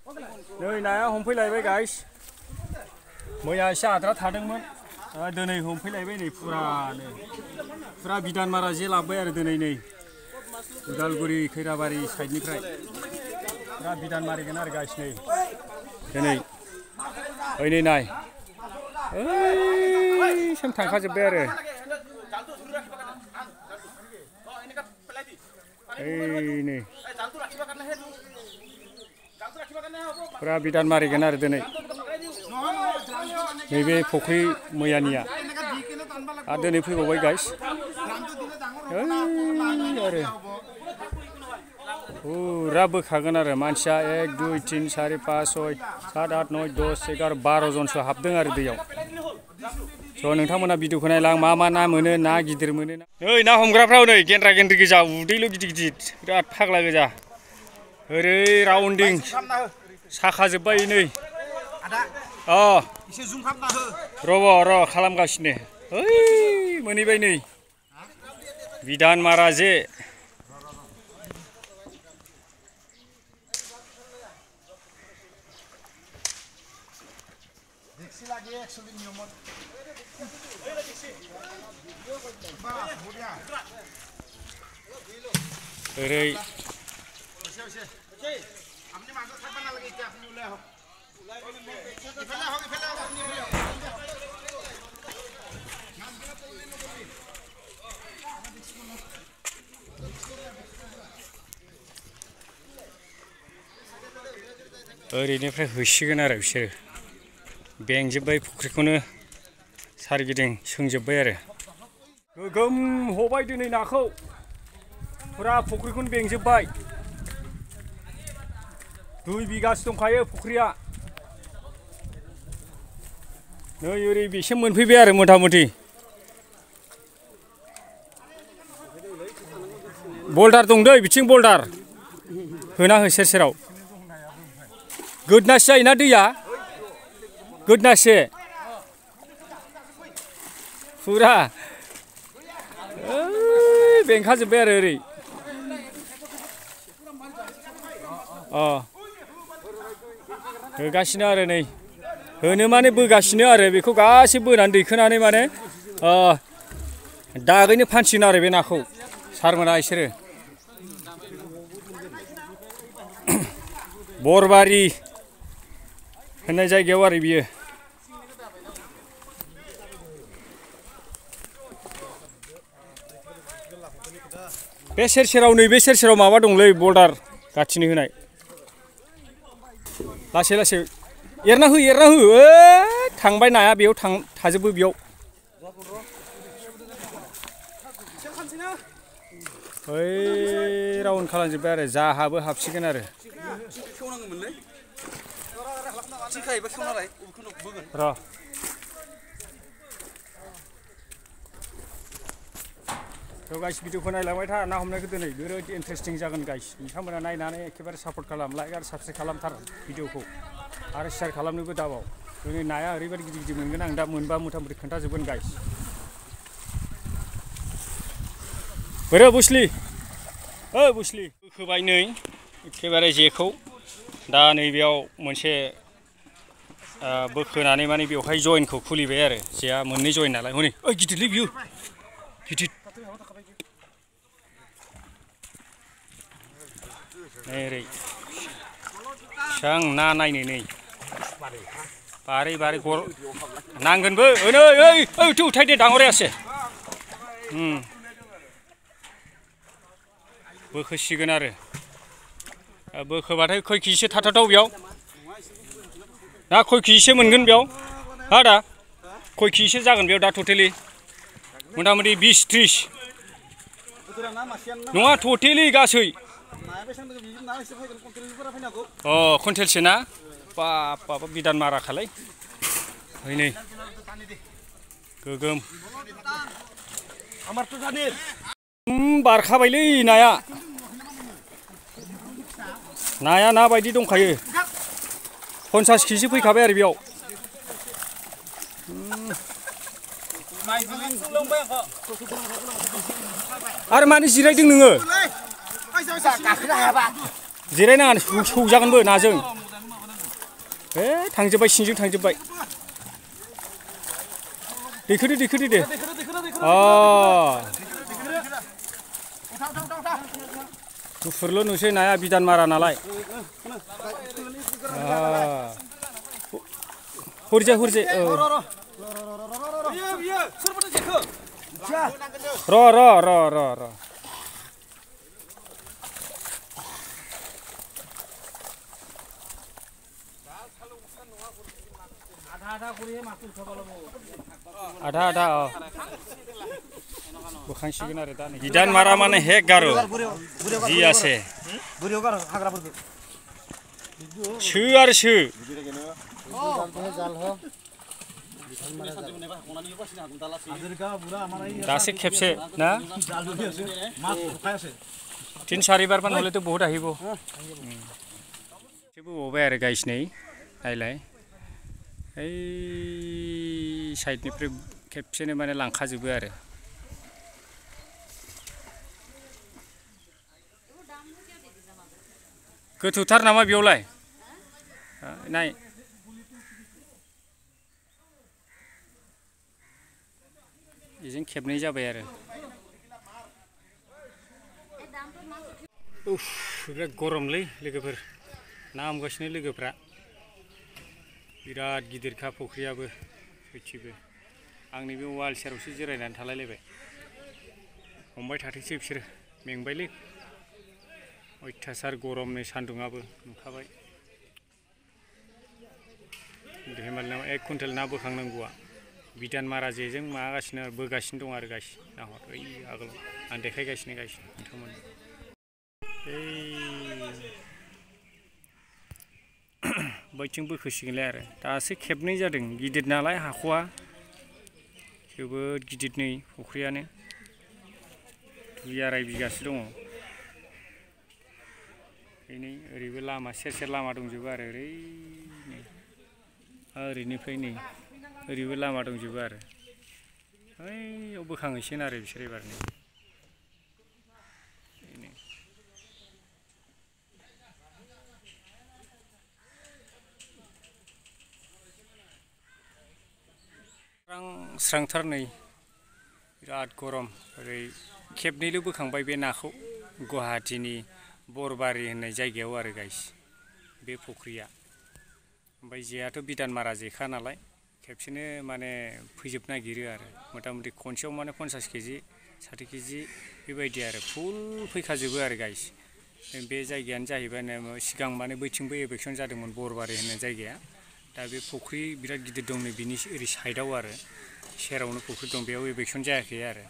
नै नाया हमफैलायबाय गाइस मैया एसे आद्रा थादोंमोन दिनै हमफैलायबाय नै फुरा बिदान मारा जे लाबोबाय आरो दिनै नै उदालगुरि खैराबारि साइडनिफ्राय फुरा बिदान मारिगोन आरो गाइस नै दिनै ओइ नै नाय ओइसिम थांखाजोब्बाय आरो ओइ नै फुरा बिदान मारिगोन आरो दिनै नैबे फुख्रि मैयानिया आरो दिनै फैबावबाय गाइस आरो फुरा बोखागोन आरो मानसिया 1 2 3 4 5 6 7 8 9 10 11 12 जनसो हाबदों आरो दैयाव स' नोंथांमोना भिडिअखौ नायलां मा ना मोनो ना गिदिर मोनो नै ना हमग्राफ्राव नै गेन्द्रा गेन्द्रि गोजा उदैल' गिदिर गिदिर बिराद फाग्ला गोजा ओरै राउन्डिं साखाजोब्बाय नै र' खालामगासिनो ओइ मोनहैबाय नै बिदान मारा जे ओरै ओरैनिफ्राय होसिगोन आरो बिसोरो बेंजोब्बाय फुख्रिखौनो सारिगिदिं सोंजोब्बाय आरो गोगोम हबाय दिनै नाखौ फुरा फुख्रिखौनो बेंजोब्बाय 2 बिगासो दंखायो फुख्रिया नै ओरै बेसिम मोनफैबाय आरो मथा मथि बल्डार दं दै बिथिं बल्डार होना हो सेर सेराव गोदनासो जायोना दैया गोदनासो फुरा बेंखाजोब्बाय आरो ओरै होगासिनो आरो नै होनो माने बोगासिनो आरो बेखौ गासिबो बोनानै दैखोनानै माने दागैनो फानसिगोन आरो बे नाखौ सारमोना बिसोरो बरबारि होननाय जायगायाव आरो बियो बे सेर सेराव नैबे सेर सेराव माबा दंलै बल्डार गाथिनो होनाय लासै लासै एरना हो थांबाय नाया बेयाव थाजोबो बेयाव ओइ राउन्ड खालामजोब्बाय आरो जाहाबो हाबसिगोन आरो र' गाइस भिडिअखौ नायलांबाय था ना हमनायखौ दिनै बिराद इन्टारेस्टिं जागोन गाइस नोंथांमोना नायनानै एखेबारे सापर्ट खालाम लाइक आरो साबस्क्राइब खालामथार भिडिअखौ आरो शेयार खालामनोबो दाबाव दिनै नाया ओरैबायदि गिदिर गिदिर मोनगोन आं दा मोनबा मथा मथि खोन्थाजोबगोन गाइस बोरो बुस्लि बुस्लि बोखोबाय नै एखेबारे जेखौ दा नैबेयाव मोनसे बोखोनानै माने बेवहाय जइनखौ खुलिबाय आरो जेआ मोननै जइन नालाय हनै ओइ गिदिरलै बियो गिदिर ओरै बेसेबां ना नायनो नै बारै बारै गर नांगोनबो ओइ थौ थाइदे दांहरायासो बोखोसिगोन आरो बोखोबाथाय खय केजिसो थाथावथाव बेयाव ना खय केजिसो मोनगोन बेयाव हा दा खय केजिसो जागोन बेयाव दा टटेलि मथा मथि 20-30 नङा टटेलि गासै कुइन्टेलसो ना बाब बिदान माराखालाय नै गोगोम बारखाबायलै नाया ना बायदि दंखायो 50 केजि फैखाबाय आरो बेयाव आरो मानो जिरायदों नोङो जिरायनाङा सौजागोनबो नाजों थांजोब्बाय सिंजों थांजोब्बाय दैखोदो दे गुफुरल' नुसै नाया बिदान मारा नालाय हरजे र आधा बोखांसिगोन आरो दा बिदान मारा माने हेक गारो जि आसे सो आरो सो दासो खेबसे ना 3-4 बार मान हलेथ' बहुत আহিব एसेबो अबाय आरो गायसिनै नायलाय ओइ साइडनिफ्राय खेबसेनो माने लांखाजोबो आरो गोथौथार नामा बेयावलाय नाय बेजों खेबनै जाबाय आरो उफ बिराद गरमलै लोगोफोर ना हमगासिनो लोगोफ्रा बिराद गिदिरखा फुख्रियाबो सयथिबो आंनि बे वाल सेरावसो जिरायनानै थालायलायबाय हमबाय थाथोंसै बिसोरो मेंबायलै अयथासार गरम नै सान्दुङाबो नुखाबाय धेमालिनाव 1 कुइन्टेल ना बोखांनांगौआ बिदान मारा जेजों मागासिनो बोगासिनो दं आरो गाइस नाहर ओइ आगोलाव आं देखायगासिनो गाइस नोंथांमोन बैथिं बोखोसिगोनलाय आरो दासो खेबनै जादों गिदिर नालाय हाख'आ जोबोद गिदिर नै फुख्रियानो 2.5 बिगासो दङ नै ओरैबो लामा सेर लामा दंजोबो आरो ओरैनिफ्राय नै ओरैबो लामा दंजोबो आरो ओइयाव बोखांहैसिगोन आरो बिसोर एबार नै स्रांथार नै बिराद गरम ओरै खेबनैल' बोखांबाय बे नाखौ गुवाहाटीनि बरबारि होननाय जायगायाव आरो गाइस बे फुख्रिया ओमफ्राय जेआथ' बिदान मारा जेखा नालाय खेबसेनो माने फैजोबनो नागिरो आरो मथा-मथि खनसेयाव माने 50 केजि 60 केजि बेबायदि आरो फुल फैखाजोबो आरो गाइस बे जायगायानो जाहैबाय सिगां माने बैथिंबो एभेक्सन जादोंमोन बरबारि होननाय जायगाया दा बे फुख्रि बिराद गिदिर दं नै बिनि ओरै साइडआव आरो सेरावनो फुख्रि दं बेयाव एभेक्सन जायाखै आरो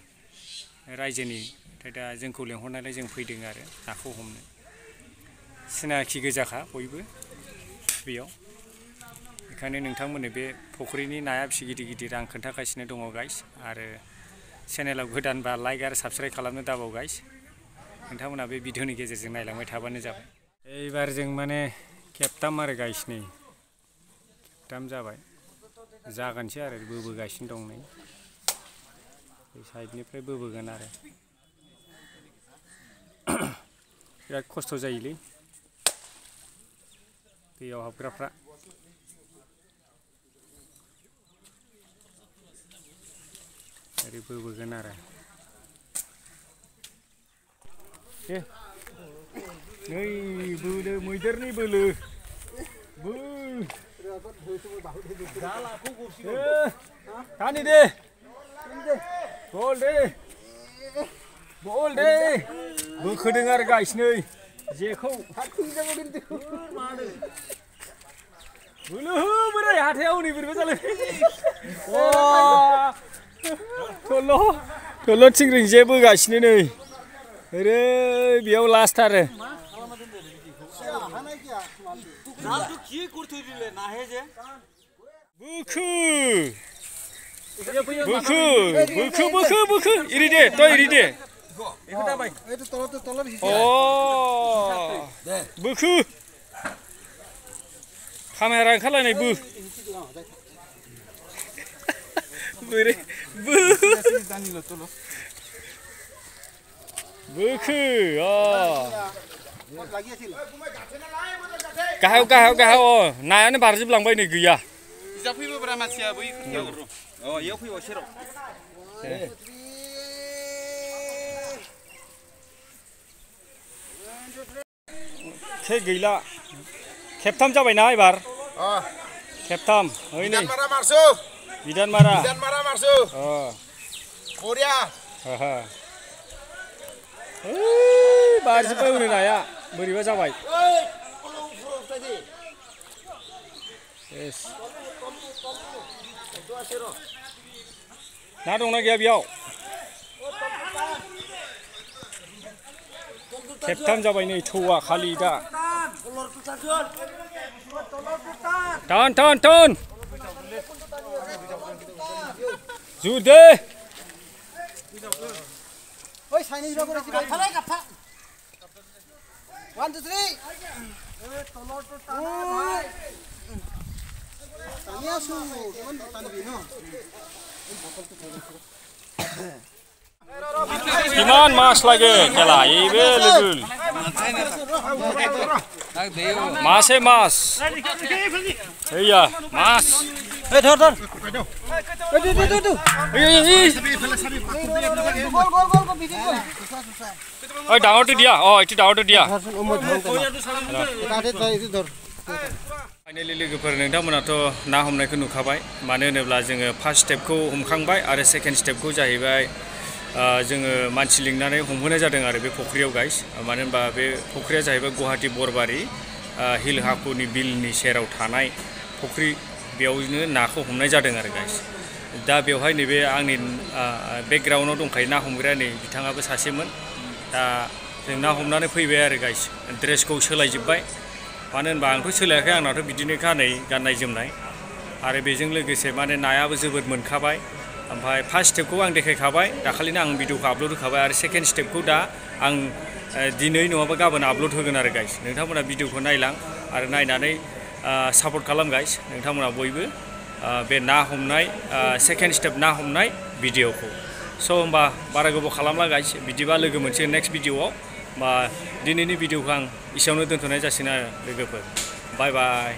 रायजोनि ओमफ्राय दा जोंखौ लेंहरनायलाय जों फैदों आरो नाखौ हमनो सिनाखि गोजाखा बयबो बेयाव बेखायनो नोंथांमोननो बे फुख्रिनि नाया बेसे गिदिर आं खोन्थागासिनो दङ गाइस आरो चेनेलाव गोदानबा लाइक आरो साबस्क्राइब खालामनो दाबाव गाइस नोंथांमोना बे भिडिअनि गेजेरजों नायलांबाय थाबानो जाबाय एबार जों माने खेबथाम आरो गाइस नै खेबथाम जाबाय जागोनसै आरो बोबोगासिनो दं नै बे साइडनिफ्राय बोबोगोन आरो बिराद खस्थ' जायोलै दैयाव हाबग्राफ्रा ओरै बोबोगोन आरो नै बोलो मैदेरनि बोलो बो Tani deh, bol deh, berkedengar guys nih, jeko, bulu berai hati aku nih berbeza wah, tolo cingring jebu guys nih, biar last tar. Buku, iri deh, toh iri deh. Oh, buku. Kamera kalah nih bu. Buku, oh. गाहायाव नायानो बारजोबलांबाय नै गैया इजा फैबोब्रा मानसिया बै खोथियाव इयाव फैबाव सेराव गैला खेबथाम जाबायना एबार खेबथाम बिदान मारा मारसु बरिया बारजोब्बाय हनै नाया बोरैबा जाबाय ना दंना गैया बेयाव खेबथाम जाबाय नै थौआ खालि दा टन जुदे ओइ साइनिज बाबुरा गाफालाय गाफा 1 2 3 ए तलर तो टाना भाई तानिया सु कोन तानी बिनो किमान मास लागे खेला एभेलेबल मासे मास हैया मास ए धर ए ओइ डाउट दिया इति डाउट दिया फाइनाली लोगोफोर नोंथांमोनाथ' ना हमनायखौ नुखाबाय मानो होनोब्ला जोङो फार्स्ट स्टेपखौ हमखांबाय आरो सेकेन्ड स्टेपखौ जाहैबाय जोङो मानसि लिंनानै हमहोनाय जादों आरो बे फुख्रियाव गाइस मानो होनबा बे फुख्रिया जाहैबाय गुवाहाटी बरबारि हिल हाकुनि बिलनि सेराव थानाय फुख्रि बेयावनो नाखौ हमनाय जादों आरो गाइस दा बेवहाय नैबे आंनि बेकग्राउन्डआव दंखायो ना हमग्राया नै बिथाङाबो सासेमोन दा जों ना हमनानै फैबाय आरो गाइस ड्रेसखौ सोलायजोब्बाय मानो होनबा आंथ' सोलायाखै आंनाथ' बिदिनोखा नै गाननाय जोमनाय आरो बेजों लोगोसे माने नायाबो जोबोद मोनखाबाय ओमफ्राय फार्स्ट स्टेपखौ आं देखायखाबाय दाखालिनो आं भिडिअखौ आपल'ड होखाबाय आरो सेकेन्ड स्टेपखौ दा आं दिनै नङाबा गाबोन आपल'ड होगोन आरो गाइस नोंथांमोना भिडिअखौ नायलां आरो नायनानै सापर्ट खालाम गाइस नोंथांमोना बयबो बे ना हमनाय सेकेन्ड स्टेप ना हमनाय भिडिअखौ स' होमबा बारा गोबाव खालामला गाइस बिदिबा लोगो मोनसे नेक्स्ट भिडिअआव बा दिनैनि भिडिअखौ आं एसेयावनो दोनथ'नाय जासिगोन आरो लोगोफोर बाय बाय